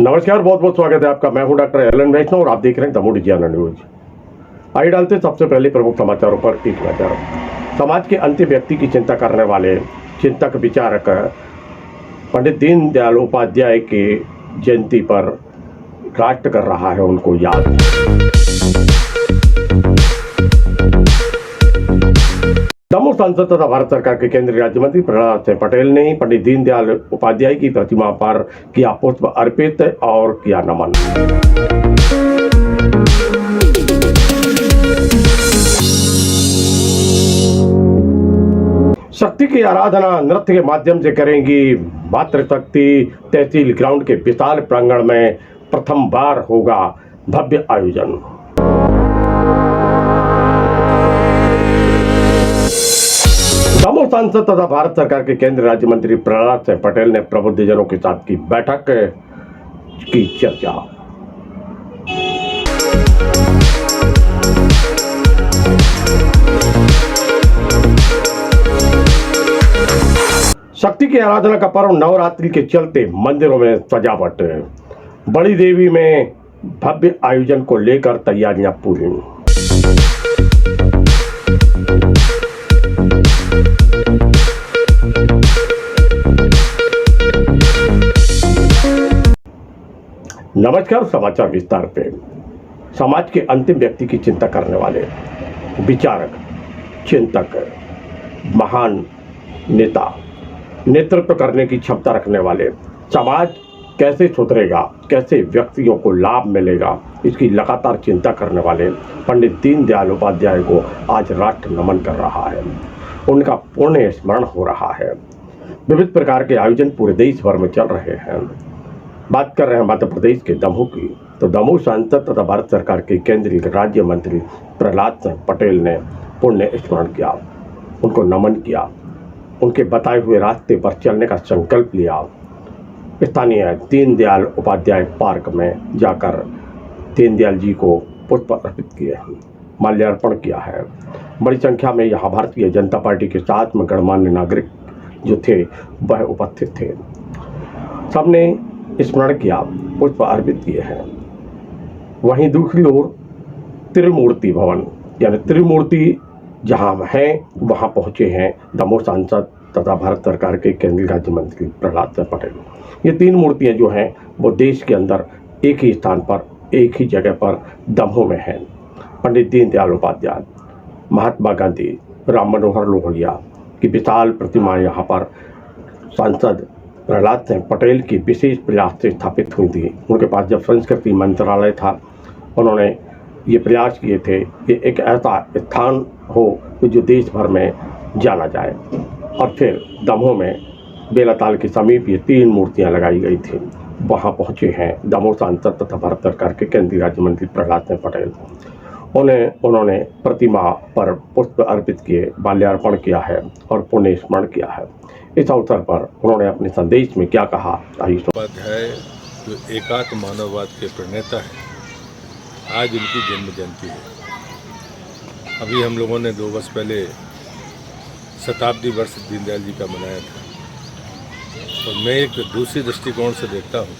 नमस्कार, बहुत बहुत स्वागत है आपका। मैं हूं डॉक्टर एलन वैष्णव और आप देख रहे हैं दमोह डिजिटल न्यूज। आइए डालते हैं सबसे पहले प्रमुख समाचारों पर एक नजर। समाज के अंतिम व्यक्ति की चिंता करने वाले चिंतक विचारक पंडित दीनदयाल उपाध्याय के जयंती पर राष्ट्र कर रहा है उनको याद। दमोह सांसद तथा भारत सरकार के केंद्रीय राज्य मंत्री प्रहलाद सिंह पटेल ने पंडित दीनदयाल उपाध्याय की प्रतिमा पर किया पुष्प अर्पित और किया नमन। शक्ति की आराधना नृत्य के माध्यम से करेंगी मातृशक्ति। तहसील ग्राउंड के विशाल प्रांगण में प्रथम बार होगा भव्य आयोजन। दमोह सांसद तथा भारत सरकार के केंद्रीय राज्य मंत्री प्रहलाद सिंह पटेल ने प्रबुद्धजनों के साथ की बैठक की चर्चा। शक्ति की आराधना का पर्व नवरात्रि के चलते मंदिरों में सजावट। बड़ी देवी में भव्य आयोजन को लेकर तैयारियां पूरी। नमस्कार, समाचार विस्तार पे। समाज के अंतिम व्यक्ति की चिंता करने वाले विचारक, चिंतक, महान नेता, नेतृत्व करने की क्षमता रखने वाले, समाज कैसे सुधरेगा, कैसे व्यक्तियों को लाभ मिलेगा, इसकी लगातार चिंता करने वाले पंडित दीनदयाल उपाध्याय को आज राष्ट्र नमन कर रहा है। उनका पुण्य स्मरण हो रहा है। विविध प्रकार के आयोजन पूरे देश भर में चल रहे हैं। बात कर रहे हैं मध्य प्रदेश के दमोह की, तो दमोह सांसद तथा भारत सरकार के केंद्रीय राज्य मंत्री प्रहलाद सिंह पटेल ने पुण्य स्मरण किया, उनको नमन किया, उनके बताए हुए रास्ते पर चलने का संकल्प लिया। स्थानीय दीनदयाल उपाध्याय पार्क में जाकर दीनदयाल जी को पुष्प अर्पित किए, माल्यार्पण किया है। बड़ी संख्या में यहाँ भारतीय जनता पार्टी के साथ में गणमान्य नागरिक जो थे वह उपस्थित थे। सबने स्मरण किया, पुष्प अर्पित किए हैं। वहीं दूसरी ओर त्रिमूर्ति भवन यानी त्रिमूर्ति जहां है वहां पहुंचे हैं दमोह सांसद तथा भारत सरकार के केंद्रीय राज्य मंत्री प्रहलाद सिंह पटेल। ये तीन मूर्तियां जो हैं वो देश के अंदर एक ही स्थान पर, एक ही जगह पर दमोह में हैं। पंडित दीनदयाल उपाध्याय, महात्मा गांधी, राम मनोहर लोहिया की विशाल प्रतिमा यहाँ पर सांसद प्रहलाद सिंह पटेल की विशेष प्रयास से स्थापित हुई थी। उनके पास जब संस्कृति मंत्रालय था, उन्होंने ये प्रयास किए थे कि एक ऐसा स्थान हो जो देश भर में जाना जाए। और फिर दमोह में बेलाताल के समीप ये तीन मूर्तियां लगाई गई थी। वहां पहुंचे हैं दमोह सांसद तथा भारत सरकार के केंद्रीय राज्य मंत्री प्रहलाद सिंह पटेल। उन्होंने प्रतिमा पर पुष्प अर्पित किए, माल्यार्पण किया है और पुण्य स्मरण किया है। इस अवसर पर उन्होंने अपने संदेश में क्या कहा। उपाध्याय जो एकात्म मानववाद के प्रणेता हैं, आज उनकी जन्म जयंती है। अभी हम लोगों ने 2 वर्ष पहले शताब्दी वर्ष दीनदयाल जी का मनाया था। और मैं एक दूसरी दृष्टिकोण से देखता हूँ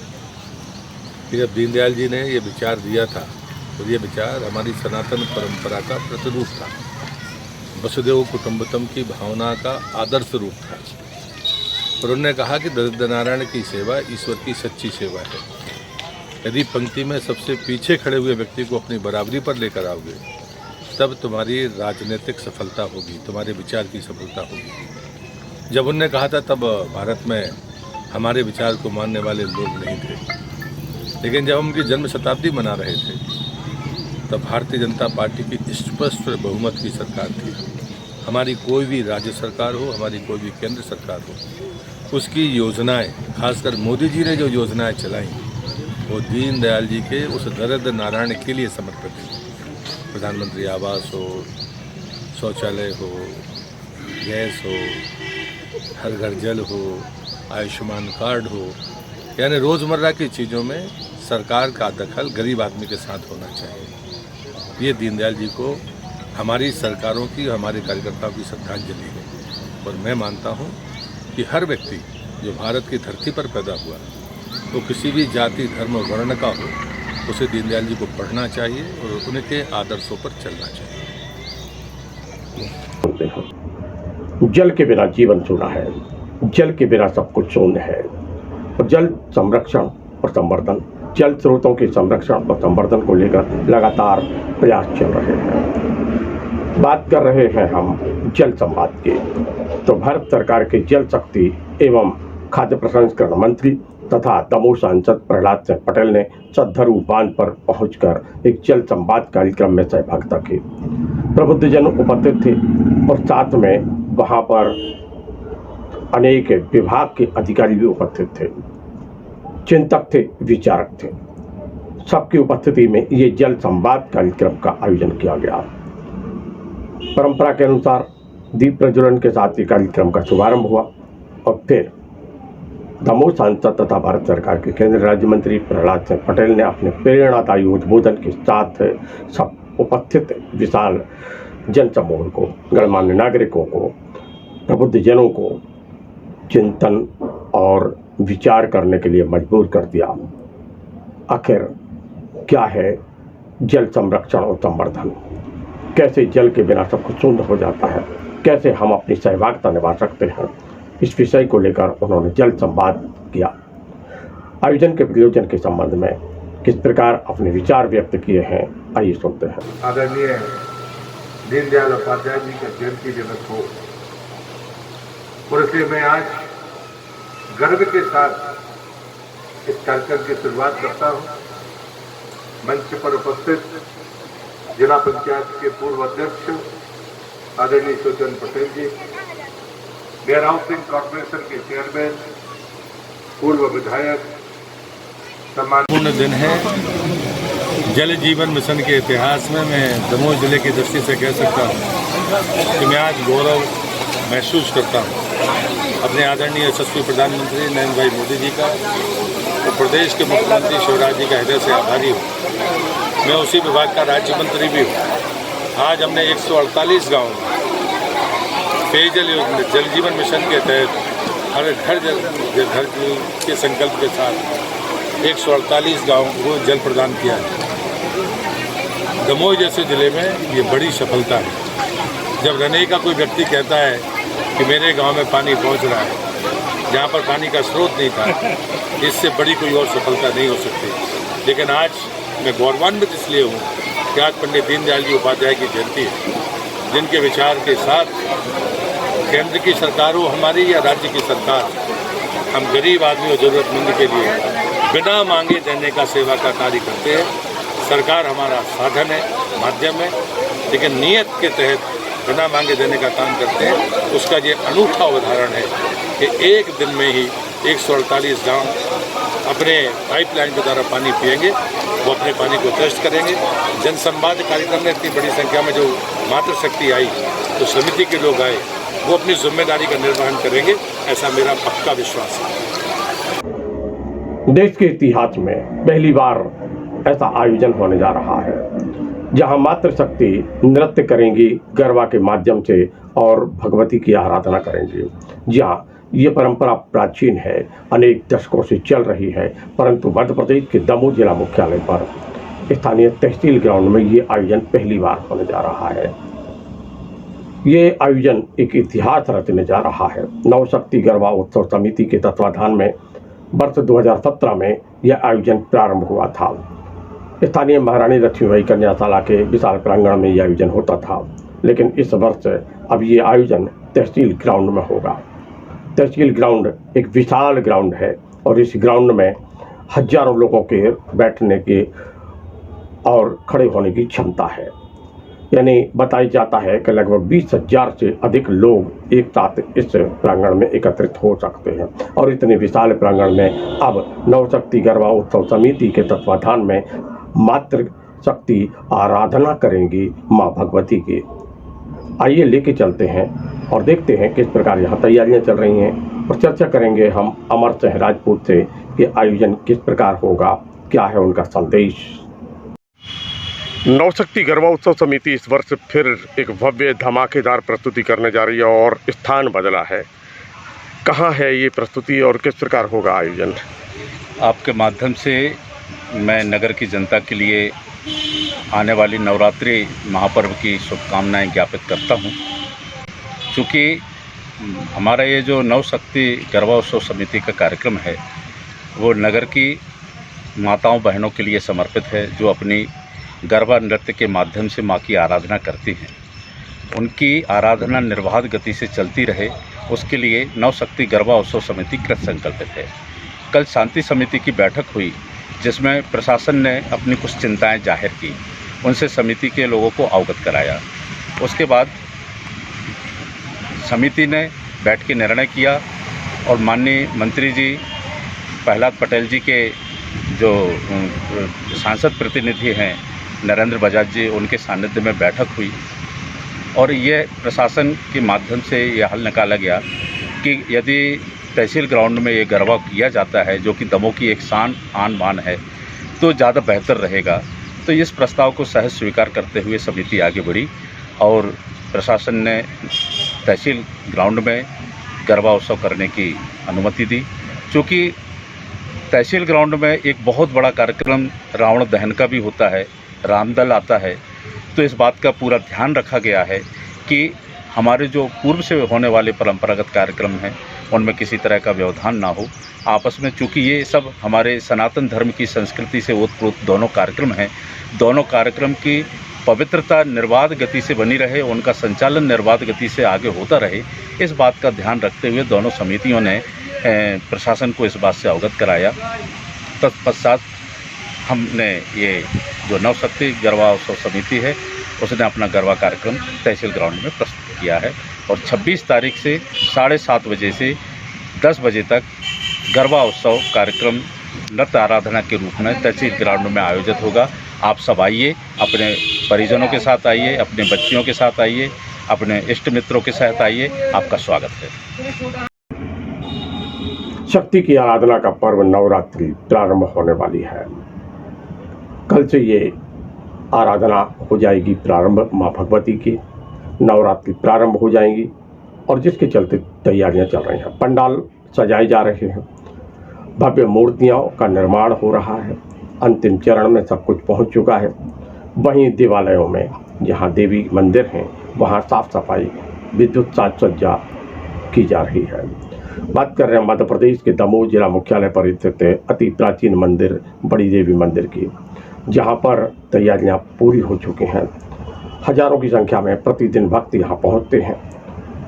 कि जब दीनदयाल जी ने ये विचार दिया था तो ये विचार हमारी सनातन परंपरा का प्रतिरूप था, वसुदेव कुटुंबकम की भावना का आदर्श रूप था। और उन्होंने कहा कि दरिद्र नारायण की सेवा ईश्वर की सच्ची सेवा है। यदि पंक्ति में सबसे पीछे खड़े हुए व्यक्ति को अपनी बराबरी पर लेकर आओगे तब तुम्हारी राजनीतिक सफलता होगी, तुम्हारे विचार की सफलता होगी। जब उन्होंने कहा था तब भारत में हमारे विचार को मानने वाले लोग नहीं थे, लेकिन जब हम उनकी जन्म शताब्दी मना रहे थे तब भारतीय जनता पार्टी की स्पष्ट बहुमत की सरकार थी। हमारी कोई भी राज्य सरकार हो, हमारी कोई भी केंद्र सरकार हो, उसकी योजनाएं, खासकर मोदी जी ने जो योजनाएं चलाई वो दीनदयाल जी के उस दरिद्र नारायण के लिए समर्पित है। प्रधानमंत्री आवास हो, शौचालय हो, गैस हो, हर घर जल हो, आयुष्मान कार्ड हो, यानी रोज़मर्रा की चीज़ों में सरकार का दखल गरीब आदमी के साथ होना चाहिए। ये दीनदयाल जी को हमारी सरकारों की, हमारे कार्यकर्ताओं की श्रद्धांजलि है। और मैं मानता हूँ कि हर व्यक्ति जो भारत की धरती पर पैदा हुआ वो किसी भी जाति धर्म वर्ण का हो, उसे दीनदयाल जी को पढ़ना चाहिए और उनके आदर्शों पर चलना चाहिए। जल के बिना जीवन शून्य है, जल के बिना सब कुछ शून्य है। और जल संरक्षण और संवर्धन, जल स्रोतों के संरक्षण और संवर्धन को लेकर लगातार प्रयास चल रहे हैं। बात कर रहे हैं हम जल संवाद की। तो भारत सरकार के जल शक्ति एवं खाद्य प्रसंस्करण मंत्री तथा दमोह सांसद प्रहलाद सिंह पटेल ने सद्धरू बांध पर पहुंचकर एक जल संवाद कार्यक्रम में सहभागिता की। प्रबुद्धजन उपस्थित थे और साथ में वहां पर अनेक विभाग के अधिकारी भी उपस्थित थे, चिंतक थे, विचारक थे। सबकी उपस्थिति में ये जल संवाद कार्यक्रम का आयोजन किया गया। परंपरा के अनुसार दीप प्रज्वलन के साथ ये कार्यक्रम का शुभारंभ हुआ और फिर दमोह सांसद तथा भारत सरकार के केंद्रीय राज्य मंत्री प्रहलाद सिंह पटेल ने अपने प्रेरणादायी उद्बोधन के साथ सब उपस्थित विशाल जनसमूह को, गणमान्य नागरिकों को, प्रबुद्धजनों को चिंतन और विचार करने के लिए मजबूर कर दिया। आखिर क्या है जल संरक्षण और संवर्धन, कैसे जल के बिना सब कुछ शून्य हो जाता है, कैसे हम अपनी सहभागिता निभा सकते हैं, इस विषय को लेकर उन्होंने जल संवाद किया। आयोजन के प्रयोजन के संबंध में किस प्रकार अपने विचार व्यक्त किए हैं, आइए सुनते हैं। आदरणीय दीनदयाल उपाध्याय जी का जयंती दिवस हो और इसलिए मैं आज गर्व के साथ इस कार्यक्रम की शुरुआत करता हूं। मंच पर उपस्थित जिला पंचायत के पूर्व अध्यक्ष आदरणीय सुचन पटेल जी, वेयर हाउसिंग कॉर्पोरेशन के चेयरमैन, पूर्व विधायक, पूर्ण दिन है। जल जीवन मिशन के इतिहास में मैं दमोह जिले की दृष्टि से कह सकता हूँ कि मैं आज गौरव महसूस करता हूँ अपने आदरणीय यशस्वी प्रधानमंत्री नरेंद्र भाई मोदी जी का और प्रदेश के मुख्यमंत्री शिवराज जी का हृदय से आभारी हूँ। मैं उसी विभाग का राज्य मंत्री भी हूँ। आज हमने 148 गाँव में पेयजल योजना जल जीवन मिशन के तहत हर घर के संकल्प के साथ 148 गाँव को जल प्रदान किया है। दमोह जैसे ज़िले में ये बड़ी सफलता है। जब रहने का कोई व्यक्ति कहता है कि मेरे गांव में पानी पहुंच रहा है, जहां पर पानी का स्रोत नहीं था, इससे बड़ी कोई और सफलता नहीं हो सकती। लेकिन आज मैं गौरवान्वित इसलिए हूँ कि आज पंडित दीनदयाल जी उपाध्याय की जयंती है, जिनके विचार के साथ केंद्र की सरकार हो हमारी या राज्य की सरकार, हम गरीब आदमी और ज़रूरतमंद के लिए बिना मांगे देने का सेवा का कार्य करते हैं। सरकार हमारा साधन है, माध्यम है, लेकिन नियत के तहत बिना मांगे देने का काम करते हैं। उसका ये अनूठा उदाहरण है कि एक दिन में ही 148 गांव अपने पाइपलाइन के द्वारा पानी पिएंगे, वो अपने पानी को टेस्ट करेंगे। जनसंवाद कार्यक्रम में इतनी बड़ी संख्या में जो मातृशक्ति आई, तो समिति के लोग आए, वो अपनी जिम्मेदारी का निर्वहन करेंगे, ऐसा मेरा पक्का विश्वास है। देश के इतिहास में पहली बार ऐसा आयोजन होने जा रहा है जहां मातृशक्ति नृत्य करेंगी गरबा के माध्यम से और भगवती की आराधना करेंगी। जहां ये परंपरा प्राचीन है, अनेक दशकों से चल रही है, परंतु मध्य प्रदेश के दमोह जिला मुख्यालय पर स्थानीय तहसील ग्राउंड में ये आयोजन पहली बार होने जा रहा है। ये आयोजन एक इतिहास रचने जा रहा है। नवशक्ति गरबा उत्सव समिति के तत्वाधान में वर्ष 2017 में यह आयोजन प्रारंभ हुआ था। स्थानीय महारानी लक्ष्मीबाई कन्याशाला के विशाल प्रांगण में यह आयोजन होता था, लेकिन इस वर्ष अब ये आयोजन तहसील ग्राउंड में होगा। तहसील ग्राउंड एक विशाल ग्राउंड है और इस ग्राउंड में हजारों लोगों के बैठने की और खड़े होने की क्षमता है। यानी बताया जाता है कि लगभग 20,000 से अधिक लोग एक साथ इस प्रांगण में एकत्रित हो सकते हैं। और इतने विशाल प्रांगण में अब नवशक्ति गरबा उत्सव समिति के तत्वाधान में मातृशक्ति आराधना करेंगी माँ भगवती की। आइए लेके चलते हैं और देखते हैं किस प्रकार यहाँ तैयारियाँ चल रही हैं और चर्चा करेंगे हम अमर सिंह राजपूत से कि आयोजन किस प्रकार होगा, क्या है उनका संदेश। नवशक्ति गरबा उत्सव समिति इस वर्ष फिर एक भव्य धमाकेदार प्रस्तुति करने जा रही है और स्थान बदला है। कहाँ है ये प्रस्तुति और किस प्रकार होगा आयोजन? आपके माध्यम से मैं नगर की जनता के लिए आने वाली नवरात्रि महापर्व की शुभकामनाएं ज्ञापित करता हूं। चूँकि हमारा ये जो नवशक्ति गरबा उत्सव समिति का कार्यक्रम है वो नगर की माताओं बहनों के लिए समर्पित है, जो अपनी गरबा नृत्य के माध्यम से माँ की आराधना करती हैं। उनकी आराधना निर्बाध गति से चलती रहे, उसके लिए नवशक्ति गरबा उत्सव समिति कृत संकल्पित है। कल शांति समिति की बैठक हुई जिसमें प्रशासन ने अपनी कुछ चिंताएं जाहिर की, उनसे समिति के लोगों को अवगत कराया। उसके बाद समिति ने बैठ के निर्णय किया और माननीय मंत्री जी प्रहलाद पटेल जी के जो सांसद प्रतिनिधि हैं नरेंद्र बजाज जी, उनके सानिध्य में बैठक हुई और ये प्रशासन के माध्यम से ये हल निकाला गया कि यदि तहसील ग्राउंड में ये गरबा किया जाता है, जो कि दमोह की एक शान आन बान है, तो ज़्यादा बेहतर रहेगा। तो इस प्रस्ताव को सहज स्वीकार करते हुए समिति आगे बढ़ी और प्रशासन ने तहसील ग्राउंड में गरबा उत्सव करने की अनुमति दी। चूँकि तहसील ग्राउंड में एक बहुत बड़ा कार्यक्रम रावण दहन का भी होता है, रामदल आता है, तो इस बात का पूरा ध्यान रखा गया है कि हमारे जो पूर्व से होने वाले परंपरागत कार्यक्रम हैं उनमें किसी तरह का व्यवधान ना हो। आपस में चूँकि ये सब हमारे सनातन धर्म की संस्कृति से ओतप्रोत दोनों कार्यक्रम हैं, दोनों कार्यक्रम की पवित्रता निर्बाध गति से बनी रहे, उनका संचालन निर्बाध गति से आगे होता रहे, इस बात का ध्यान रखते हुए दोनों समितियों ने प्रशासन को इस बात से अवगत कराया। तत्पश्चात हमने ये जो नवशक्ति गरबा उत्सव समिति है उसने अपना गरबा कार्यक्रम तहसील ग्राउंड में प्रस्तुत किया है और 26 तारीख से 7:30 बजे से 10 बजे तक गरबा उत्सव कार्यक्रम नृत्य आराधना के रूप में तहसील ग्राउंड में आयोजित होगा। आप सब आइए, अपने परिजनों के साथ आइए, अपने बच्चियों के साथ आइए, अपने इष्ट मित्रों के साथ आइए, आपका स्वागत है। शक्ति की आराधना का पर्व नवरात्रि प्रारंभ होने वाली है। कल से ये आराधना हो जाएगी प्रारंभ, माँ भगवती की नवरात्रि प्रारंभ हो जाएंगी और जिसके चलते तैयारियां चल रही हैं। पंडाल सजाए जा रहे हैं, भव्य मूर्तियों का निर्माण हो रहा है, अंतिम चरण में सब कुछ पहुंच चुका है। वहीं देवालयों में जहां देवी मंदिर हैं वहां साफ सफाई, विद्युत साज सज्जा की जा रही है। बात कर रहे हैं मध्य प्रदेश के दमोह जिला मुख्यालय पर स्थित अति प्राचीन मंदिर बड़ी देवी मंदिर की, जहां पर तैयारियां पूरी हो चुकी हैं। हजारों की संख्या में प्रतिदिन भक्त यहां पहुंचते हैं।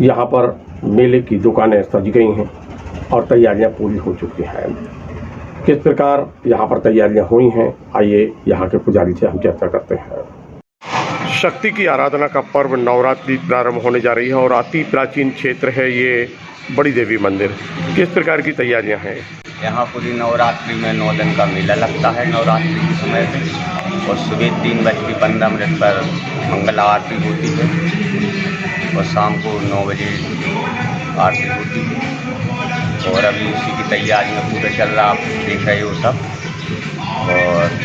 यहां पर मेले की दुकानें सज गई हैं और तैयारियां पूरी हो चुकी हैं। किस प्रकार यहां पर तैयारियां हुई हैं, आइए यहां के पुजारी से हम चर्चा करते हैं। शक्ति की आराधना का पर्व नवरात्रि प्रारंभ होने जा रही है और अति प्राचीन क्षेत्र है ये बड़ी देवी मंदिर। किस प्रकार की तैयारियां हैं? यहाँ पूरी नवरात्रि में 9 दिन का मेला लगता है नवरात्रि के समय में, और सुबह 3:15 पर मंगल आरती होती है और शाम को 9 बजे आरती होती है। और अभी उसी की तैयारी में पूरा चल रहा, आप देख रहे हो सब। और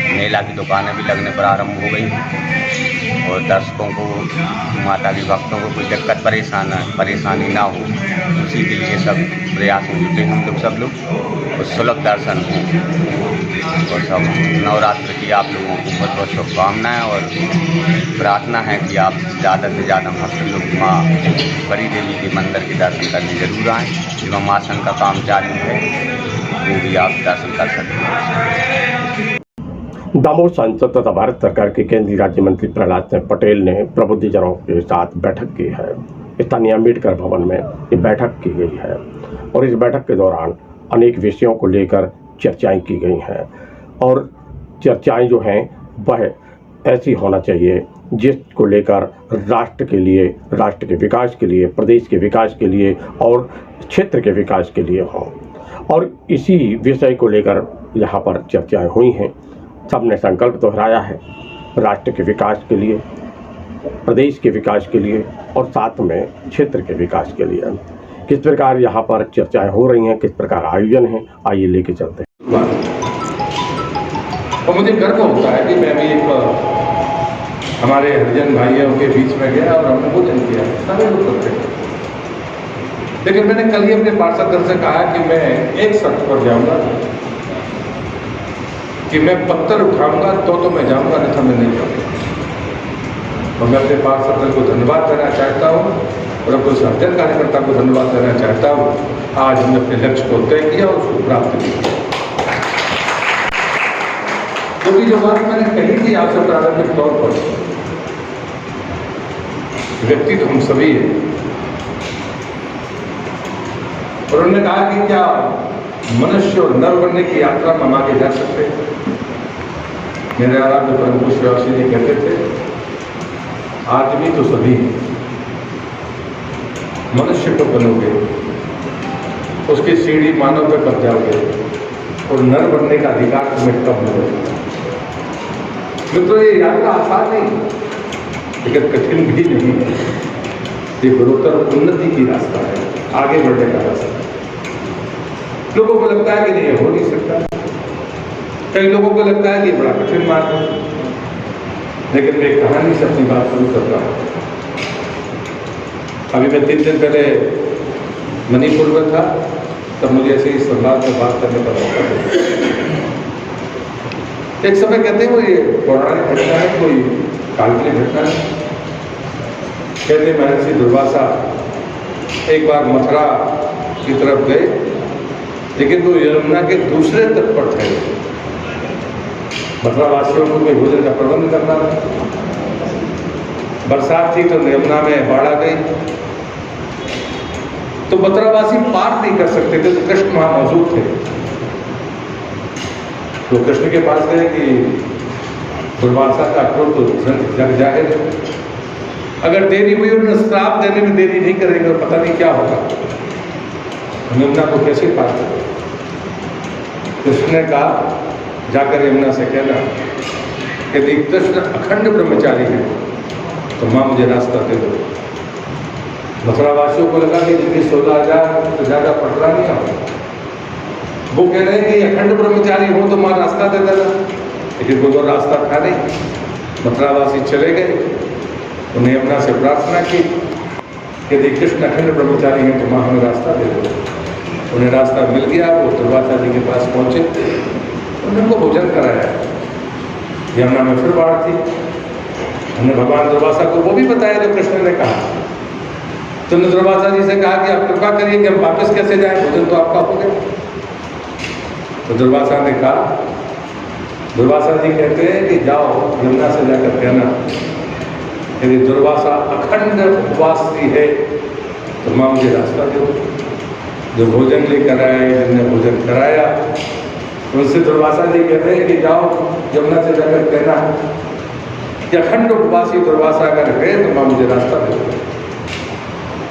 मेला की दुकानें भी लगने प्रारंभ हो गई हैं और दर्शकों को, माता के भक्तों को कोई दिक्कत परेशानी ना हो, उसी के लिए सब प्रयास में जुटे हम लोग, सब लोग, और सुलभ दर्शन हो। और सब नवरात्र की आप लोगों को बहुत बहुत शुभकामनाएँ और प्रार्थना है कि आप ज़्यादा से ज़्यादा भक्त लोग माँ बड़ी देवी के मंदिर के दर्शन करने जरूर आएँ। एवं मासन का काम चालू है, वो भी आप दर्शन कर सकते हैं। दमोह सांसद तथा भारत सरकार के केंद्रीय राज्य मंत्री प्रहलाद सिंह पटेल ने प्रबुद्धजनों के साथ बैठक की है। स्थानीय अम्बेडकर भवन में ये बैठक की गई है और इस बैठक के दौरान अनेक विषयों को लेकर चर्चाएं की गई हैं और चर्चाएं जो हैं वह ऐसी होना चाहिए जिसको लेकर राष्ट्र के लिए, राष्ट्र के विकास के लिए, प्रदेश के विकास के लिए और क्षेत्र के विकास के लिए हों। और इसी विषय को लेकर यहाँ पर चर्चाएं हुई हैं। सबने संकल्प दोहराया है राष्ट्र के विकास के लिए, प्रदेश के विकास के लिए और साथ में क्षेत्र के विकास के लिए। किस प्रकार यहाँ पर चर्चाएं हो रही हैं, किस प्रकार आयोजन है, आइए लेके चलते हैं। और मुझे गर्व होता है कि मैं भी एक हमारे हरिजन भाइयों के बीच में गया और हमने भोजन किया। सारे लोग करते हैं, लेकिन मैंने कल ही अपने पार्षद दल से कहा कि मैं एक शर्त पर जाऊंगा कि मैं पत्थर उठाऊंगा तो मैं जाऊंगा, नहीं तो मैं नहीं जाऊंगा। और मैं अपने पार्षद दल को धन्यवाद देना चाहता हूँ और अपने सर्जन कार्यकर्ता को धन्यवाद देना चाहता हूँ। आज हमने अपने लक्ष्य को तय किया और उसको प्राप्त किया। क्योंकि जो बात मैंने कही थी आपसे प्रारंभिक तौर पर, व्यक्ति तो हम सभी हैं, और उन्होंने कहा कि क्या मनुष्य और नर बनने की यात्रा में हम आगे जा सकते हैं। मेरे आराध्य परम पूज्य श्री जी कहते थे, आदमी तो सभी मनुष्य को बनोगे, उसकी सीढ़ी मानव पे कर जाओगे और नर बनने का अधिकार तुम्हें कब मिलेगा। मित्रों, ये यात्रा आसान नहीं, लेकिन कठिन भी नहीं है। ये गुरुतर उन्नति की रास्ता है, आगे बढ़ने का रास्ता है। लोगों को लगता है कि नहीं, हो नहीं सकता। कई लोगों को लगता है कि बड़ा कठिन मार्ग है। लेकिन मैं कहानी से अपनी बात शुरू कर रहा हूँ। अभी मैं 3 दिन पहले मणिपुर में था, तब मुझे ऐसे ही संवाद में बात करने का मौका मिला। एक समय कहते हैं वो ये पौराणिक घटना है, कोई काल्पनिक घटना है। कहते महर्षि दुर्वासा एक बार मथुरा की तरफ गए, लेकिन वो यमुना के दूसरे तट पर थे। मथुरा वासियों को कोई भोजन का प्रबंध करना था। बरसात थी तो यमुना में बाढ़ आ गई, तो मथुरावासी पार नहीं कर सकते थे। तो कृष्ण वहां मौजूद थे, तो कृष्ण के पास गए कि दुर्वासा का क्रोध तो जग जाहिर है, अगर देरी हुई उन्हें श्राप देने में देरी नहीं करेंगे और पता नहीं क्या होगा, यमुना को कैसे पार करें। कृष्ण ने कहा, जाकर यमुना से कहना यदि कृष्ण अखंड ब्रह्मचारी है तो माँ मुझे रास्ता दे दो। मथुरावासियों को लगा कि जिनकी 16,000 से ज्यादा पटरा नहीं आओ, वो कह रहे हैं कि अखंड ब्रह्मचारी हो तो माँ रास्ता दे देना, लेकिन कोई और रास्ता था नहीं। मथुरावासी चले गए, उन्हें यमुना से प्रार्थना की यदि कृष्ण अखंड ब्रह्मचारी हैं तो माँ हमें रास्ता दे दो। उन्हें रास्ता मिल गया, वो दुर्वासा जी के पास पहुंचे, उन्होंने उनको भोजन कराया। यमुना में फिर बाढ़ थी, हमने भगवान दुर्वासा को वो भी बताया जो कृष्ण ने कहा। तो उन्होंने दुर्वासा जी से कहा कि आप कृपा करिए कि हम वापस कैसे जाएं, भोजन तो आपका हो गया। तो दुर्वासा ने कहा, दुर्वासा जी कहते हैं कि जाओ यमुना से जाकर कहना यदि दुर्वासा अखंड उपवासी है तो माँ मुझे रास्ता दो। जो भोजन लेकर आए, जिनने भोजन कराया, उनसे दुर्वासा जी कहते हैं कि जाओ यमुना से जाकर कहना कि अखंड उपवासी दुर्वासा अगर है तो माँ मुझे रास्ता दे दो।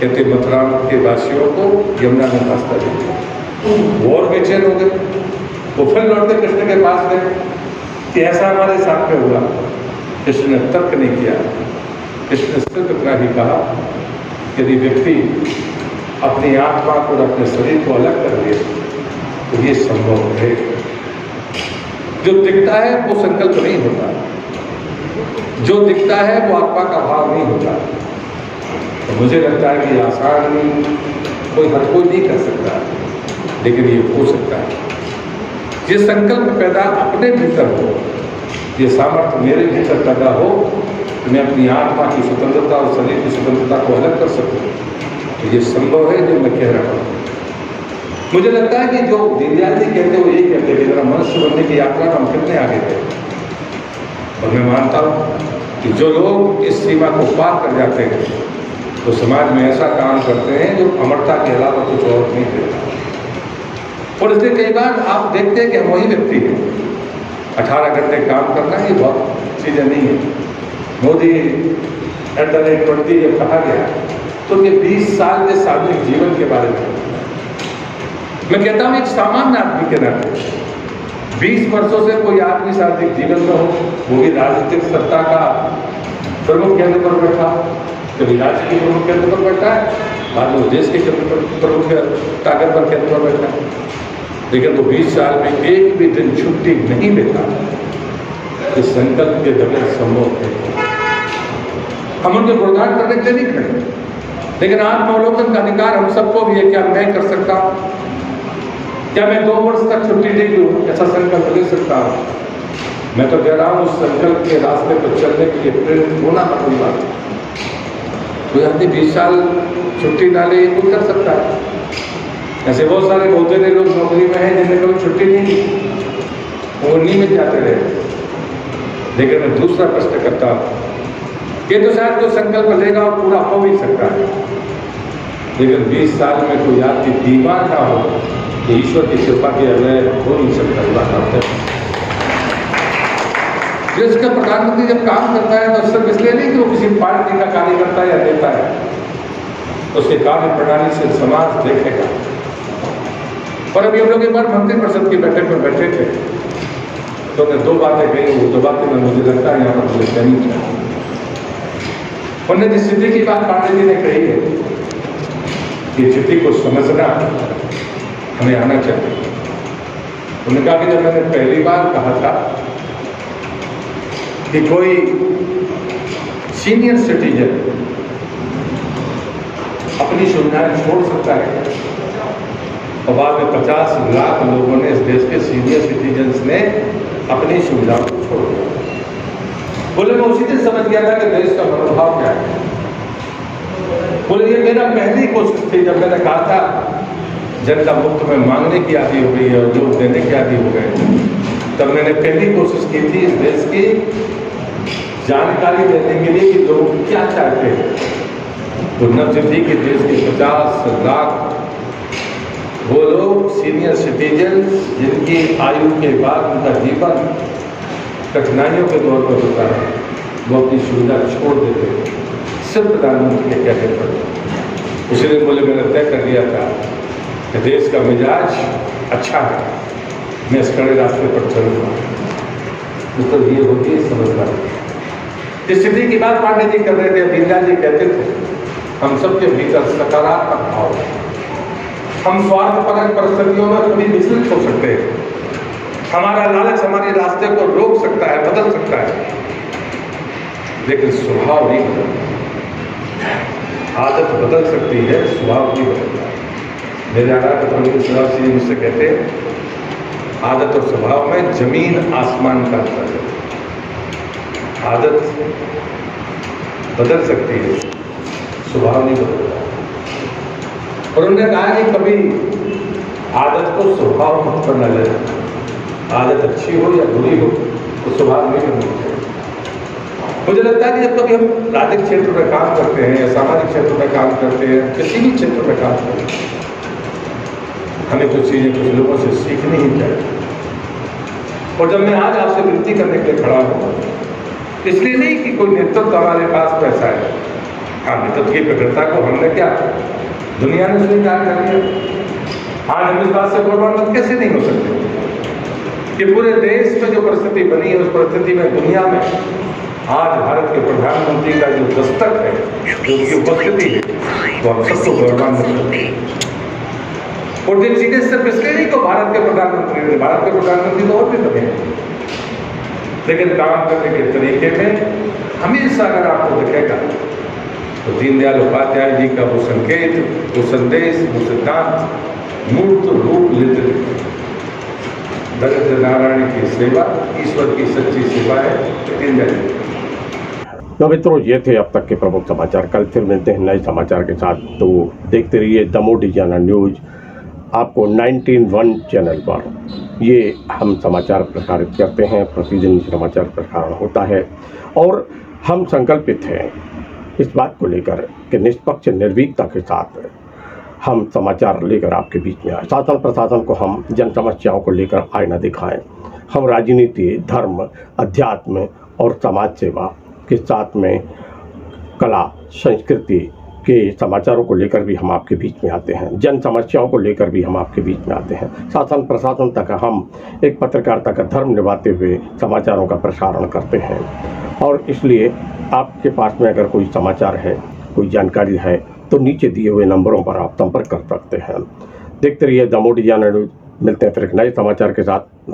कहते मथुरा के वासियों को यमुना में रास्ता दे दिया। वो और बेचैन हो गए, वो फिर लौट के कृष्ण के पास गए कि ऐसा हमारे साथ में हुआ। कृष्ण ने तर्क नहीं किया, कृष्ण ने सिर्फ इतना ही कहा यदि व्यक्ति अपनी आत्मा को और अपने शरीर को अलग कर दे तो ये संभव है। जो दिखता है वो संकल्प नहीं होता, जो दिखता है वो आत्मा का भाव नहीं होता। तो मुझे लगता है कि आसान हर कोई नहीं कर सकता, लेकिन ये हो सकता है। ये संकल्प पैदा अपने भीतर हो, ये सामर्थ्य मेरे भीतर पैदा हो कि मैं अपनी आत्मा की स्वतंत्रता और शरीर की स्वतंत्रता को अलग कर सकूं, तो ये संभव है जो मैं कह रहा हूँ। मुझे लगता है कि जो दीनदयाल जी कहते वो यही कहते हैं कि जरा मनुष्य बनने की यात्रा में हम कितने आगे थे। और मैं मानता हूँ कि जो लोग इस सीमा को पार कर जाते हैं तो समाज में ऐसा काम करते हैं जो अमरता के अलावा कुछ और नहीं देता। और इसलिए कई बार आप देखते हैं कि हम वही व्यक्ति हैं। 18 घंटे काम करना ये बहुत चीज़ें नहीं है। मोदी @20 जब कहा गया तो ये 20 साल के सार्वजनिक जीवन के बारे में मैं कहता हूँ एक सामान्य आदमी के नाते 20 वर्षों से कोई आदमी सार्वजनिक जीवन में हो, वो भी राजनीतिक सत्ता का प्रमुख केंद्र पर बैठा, कभी राज्य के प्रमुख केंद्र पर बैठा है, बाद में देश के प्रमुख ताकत पर केंद्र पर बैठा है, लेकिन वो 20 साल में एक भी दिन छुट्टी नहीं लेता। इस संकल्प के बगैर संभव है। हम उनके गुणगान करने के लिए नहीं खड़े, लेकिन आत्मावलोकन का अधिकार हम सबको भी है। क्या मैं कर सकता हूँ? क्या मैं 2 वर्ष तक छुट्टी ले लूँ? ऐसा संकल्प ले सकता हूँ? मैं तो कह रहा हूँ उस संकल्प के रास्ते पर चलने के लिए प्रेरित होना ना कोई बात। कोई आदमी 20 साल छुट्टी ना ले, कोई कर सकता है। ऐसे बहुत सारे होते रहे लोग नौकरी में हैं जिन्हें कभी छुट्टी नहीं दी, वो नियमित जाते रहे। लेकिन मैं दूसरा प्रश्न करता हूँ, ये तो शायद कोई संकल्प लेगा और पूरा हो भी सकता है, लेकिन 20 साल में कोई आदमी बीमार ना हो, ये ईश्वर की कृपा के बगैर हो नहीं सकता। बात आपसे देश का प्रधानमंत्री जब काम करता है तो सिर्फ इसलिए नहीं कि वो किसी पार्टी का कार्यकर्ता या नेता है, उसके कार्य प्रणाली से समाज देखेगा। और अभी हम लोग एक बार मंत्री परिषद की बैठक में बैठे थे तो उन्होंने 2 बातें कही। वो 2 बातें में मुझे लगता है यहाँ पर मुझे कहनी चाहिए। उन्होंने जिस स्थिति की बात पांडे जी ने कही है, ये स्थिति को समझना हमें आना चाहिए। उन्होंने कहा कि जब मैंने पहली बार कहा था कि कोई सीनियर सिटीजन अपनी सुविधाएं छोड़ सकता है, और बाद में 50 लाख लोगों ने इस देश के सीनियर सिटीजन्स ने अपनी सुविधाओं को छोड़ दिया। बोले मैं उसी दिन समझ गया था कि देश का मनोभाव क्या है। बोले ये मेरा पहली कोशिश थी जब मैंने कहा था जनता मुफ्त में मांगने की आदि हो गई है और लोग देने की आदि हो गए, तब मैंने पहली कोशिश की थी इस देश की जानकारी देने के लिए कि लोग क्या चाहते हैं। तो नवजिंदगी के देश के 50 लाख वो लोग सीनियर सिटीजन जिनकी आयु के बाद उनका जीवन कठिनाइयों के दौर पर होता है, वो अपनी सुविधा छोड़ देते हैं सिर्फ प्रधानमंत्री के कहने पर। उसी दिन बोले मैंने तय कर लिया था कि देश का मिजाज अच्छा है, मैं इस कड़े रास्ते पर चलूँगा। तो ये होती है समझदारी। जिस स्थिति की बात पांडे जी कर रहे थे, बिरला जी कहते थे हम सबके भीतर सकारात्मक भाव है। हम स्वार्थपरक परिस्थितियों में कभी विचलित हो सकते हैं। हमारा लालच हमारे रास्ते को रोक सकता है, बदल सकता है, लेकिन स्वभाव नहीं बदलता। आदत बदल सकती है, स्वभाव नहीं बदलता। मेरे आराध्य प्रभु सदा जी मुझसे कहते आदत और स्वभाव में जमीन आसमान का अंतर है। आदत बदल सकती है, स्वभाव नहीं बदलता। और उन्होंने कहा कि कभी आदत को स्वभाव मत करना चाहिए। आदत अच्छी हो या बुरी हो तो स्वभाव नहीं करना चाहिए। मुझे लगता है कि जब कभी हम राजनीतिक क्षेत्र में काम करते हैं या सामाजिक क्षेत्र में काम करते हैं, किसी भी क्षेत्र में काम करते हैं, हमें कुछ चीज़ें कुछ लोगों से सीखनी ही चाहिए। और जब मैं आज आपसे विनती करने के लिए खड़ा हूँ, इसलिए नहीं कि कोई नेतृत्व हमारे पास पैसा है। हाँ, नेतृत्व की प्रकृति को हमने क्या दुनिया ने स्वीकार कर लिया। आज हम इस बात से गौरवान्वित कैसे नहीं हो सकते कि पूरे देश में जो परिस्थिति बनी है, उस परिस्थिति में दुनिया में आज भारत के प्रधानमंत्री का जो दस्तक है, जो उनकी उपस्थिति है, तो हम सबको गौरवान्वित करते हैं। और जिन चीजें सिर्फ इसलिए नहीं को भारत के प्रधानमंत्री तो और भी बने, लेकिन काम करने के तरीके में हमेशा अगर आपको दिखेगा तो दीनदयाल उपाध्याय जी का वो संकेत, वो संदेश, वो सिद्धांत मूर्त रूप लेते थे। दरिद्र नारायण की सेवा ईश्वर की सच्ची सेवा है। दीनदयाल तो मित्रों, ये थे अब तक के प्रमुख समाचार। कल फिर मिलते हैं नए समाचार के साथ। तो देखते रहिए द मोदी चैनल न्यूज, आपको 19-1 चैनल पर ये हम समाचार प्रसारित करते हैं। प्रतिदिन समाचार प्रसारण होता है और हम संकल्पित हैं इस बात को लेकर कि निष्पक्ष निर्भीकता के साथ हम समाचार लेकर आपके बीच में आए। शासन प्रशासन को हम जन समस्याओं को लेकर आईना दिखाएं। हम राजनीति, धर्म, अध्यात्म और समाज सेवा के साथ में कला, संस्कृति के समाचारों को लेकर भी हम आपके बीच में आते हैं। जन समस्याओं को लेकर भी हम आपके बीच में आते हैं। शासन प्रशासन तक हम एक पत्रकारिता का धर्म निभाते हुए समाचारों का प्रसारण करते हैं। और इसलिए आपके पास में अगर कोई समाचार है, कोई जानकारी है, तो नीचे दिए हुए नंबरों पर आप संपर्क कर सकते हैं। देखते रहिए द मोदी चैनल न्यूज। मिलते हैं फिर एक नए समाचार के साथ।